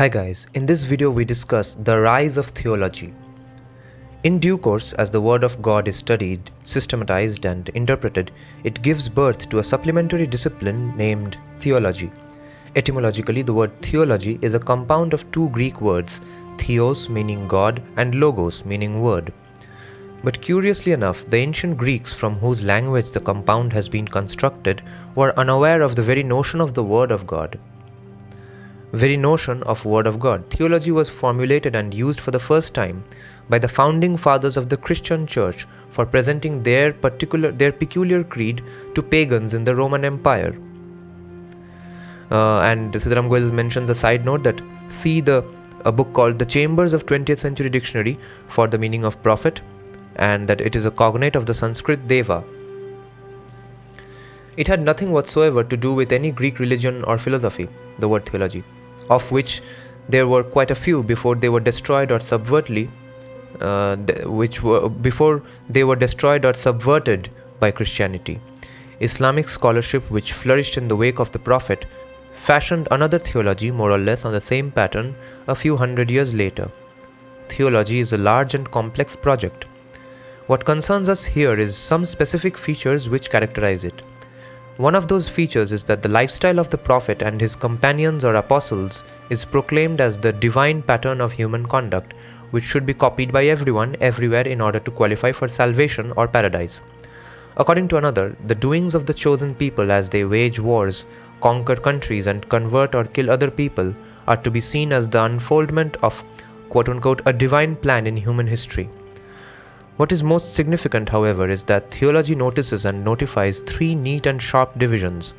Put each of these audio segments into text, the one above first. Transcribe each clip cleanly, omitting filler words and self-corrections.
Hi guys, in this video we discuss the rise of theology. In due course, as the word of God is studied, systematized and interpreted, it gives birth to a supplementary discipline named theology. Etymologically, the word theology is a compound of two Greek words, theos meaning God and logos meaning word. But curiously enough, the ancient Greeks from whose language the compound has been constructed were unaware of the very notion of the word of God. Word of God. Theology was formulated and used for the first time by the founding fathers of the Christian Church for presenting their peculiar creed to pagans in the Roman Empire. And Sitaram Goel mentions a side note that see a book called The Chambers of 20th Century Dictionary for the meaning of prophet, and that it is a cognate of the Sanskrit deva. It had nothing whatsoever to do with any Greek religion or philosophy, the word theology, of which there were quite a few before they were destroyed or subverted by Christianity. Islamic scholarship, which flourished in the wake of the Prophet, fashioned another theology more or less on the same pattern a few hundred years later. Theology is a large and complex project. What concerns us here is some specific features which characterize it. One of those features is that the lifestyle of the Prophet and his companions or apostles is proclaimed as the divine pattern of human conduct, which should be copied by everyone, everywhere in order to qualify for salvation or paradise. According to another, the doings of the chosen people as they wage wars, conquer countries and convert or kill other people are to be seen as the unfoldment of quote-unquote a divine plan in human history. What is most significant, however, is that theology notices and notifies three neat and sharp divisions.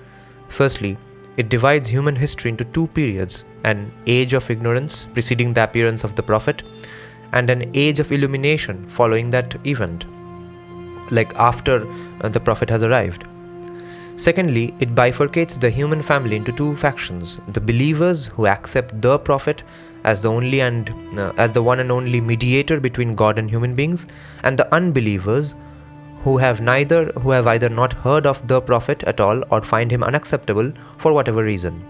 Firstly, it divides human history into two periods, an age of ignorance preceding the appearance of the Prophet, and an age of illumination following that event, like after the Prophet has arrived. Secondly, it bifurcates the human family into two factions, the believers who accept the Prophet as the one and only mediator between God and human beings, and the unbelievers who have either not heard of the Prophet at all or find him unacceptable for whatever reason.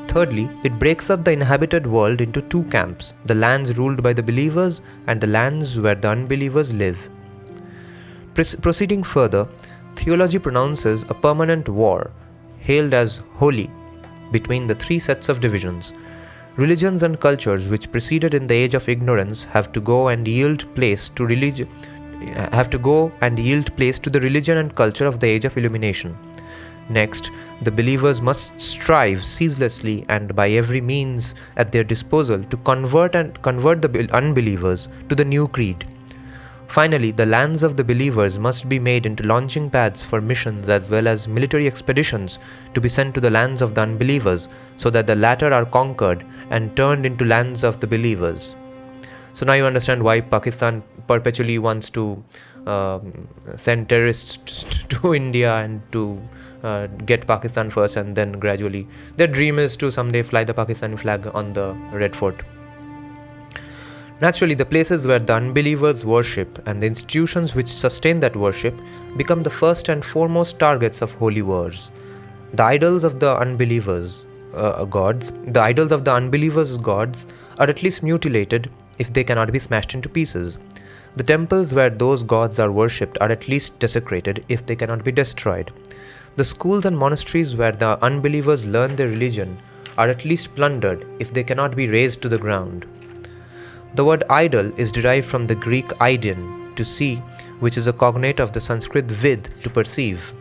Thirdly, it breaks up the inhabited world into two camps, the lands ruled by the believers and the lands where the unbelievers live. Proceeding further, theology pronounces a permanent war, hailed as holy, between the three sets of divisions. Religions and cultures which preceded in the age of ignorance have to go and yield place to the religion and culture of the age of illumination. Next, the believers must strive ceaselessly and by every means at their disposal to convert the unbelievers to the new creed. Finally, the lands of the believers must be made into launching pads for missions as well as military expeditions to be sent to the lands of the unbelievers, so that the latter are conquered and turned into lands of the believers. So now you understand why Pakistan perpetually wants to send terrorists to India and to get Pakistan first, and then gradually their dream is to someday fly the Pakistani flag on the Red Fort. Naturally, the places where the unbelievers worship and the institutions which sustain that worship become the first and foremost targets of holy wars. The idols of the unbelievers' gods are at least mutilated if they cannot be smashed into pieces. The temples where those gods are worshipped are at least desecrated if they cannot be destroyed. The schools and monasteries where the unbelievers learn their religion are at least plundered if they cannot be razed to the ground. The word idol is derived from the Greek eidein, to see, which is a cognate of the Sanskrit vid, to perceive.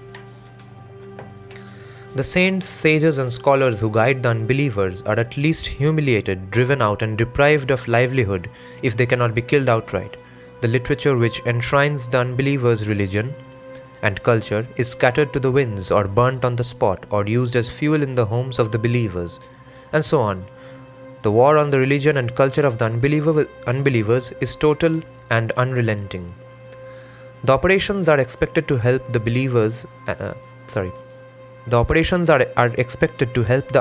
The saints, sages and scholars who guide the unbelievers are at least humiliated, driven out and deprived of livelihood if they cannot be killed outright. The literature which enshrines the unbelievers' religion and culture is scattered to the winds or burnt on the spot or used as fuel in the homes of the believers, and so on. The war on the religion and culture of the unbelievers is total and unrelenting. The operations are expected to help the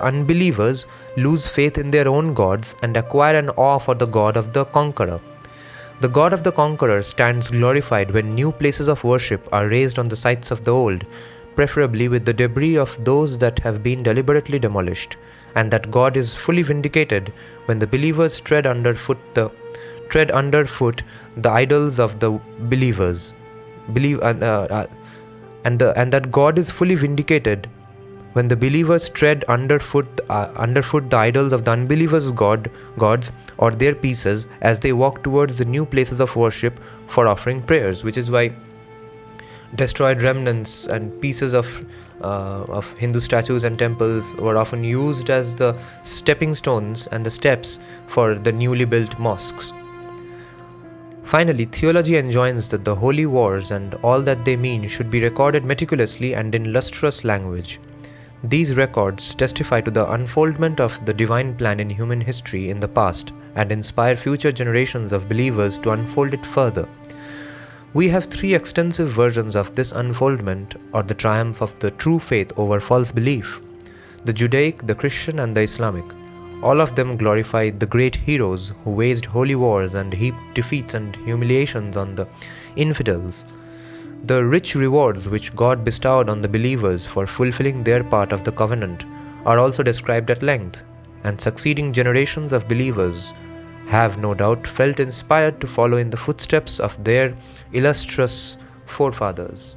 unbelievers lose faith in their own gods and acquire an awe for the God of the conqueror. The God of the conqueror stands glorified when new places of worship are raised on the sites of the old, preferably with the debris of those that have been deliberately demolished, and that God is fully vindicated when the believers tread underfoot the idols of the believers. And that God is fully vindicated when the believers tread underfoot the idols of the unbelievers' gods or their pieces as they walk towards the new places of worship for offering prayers, which is why destroyed remnants and pieces of Hindu statues and temples were often used as the stepping stones and the steps for the newly built mosques. Finally, theology enjoins that the holy wars and all that they mean should be recorded meticulously and in lustrous language. These records testify to the unfoldment of the divine plan in human history in the past and inspire future generations of believers to unfold it further. We have three extensive versions of this unfoldment or the triumph of the true faith over false belief: the Judaic, the Christian, and the Islamic. All of them glorify the great heroes who waged holy wars and heaped defeats and humiliations on the infidels. The rich rewards which God bestowed on the believers for fulfilling their part of the covenant are also described at length, and succeeding generations of believers have no doubt felt inspired to follow in the footsteps of their illustrious forefathers.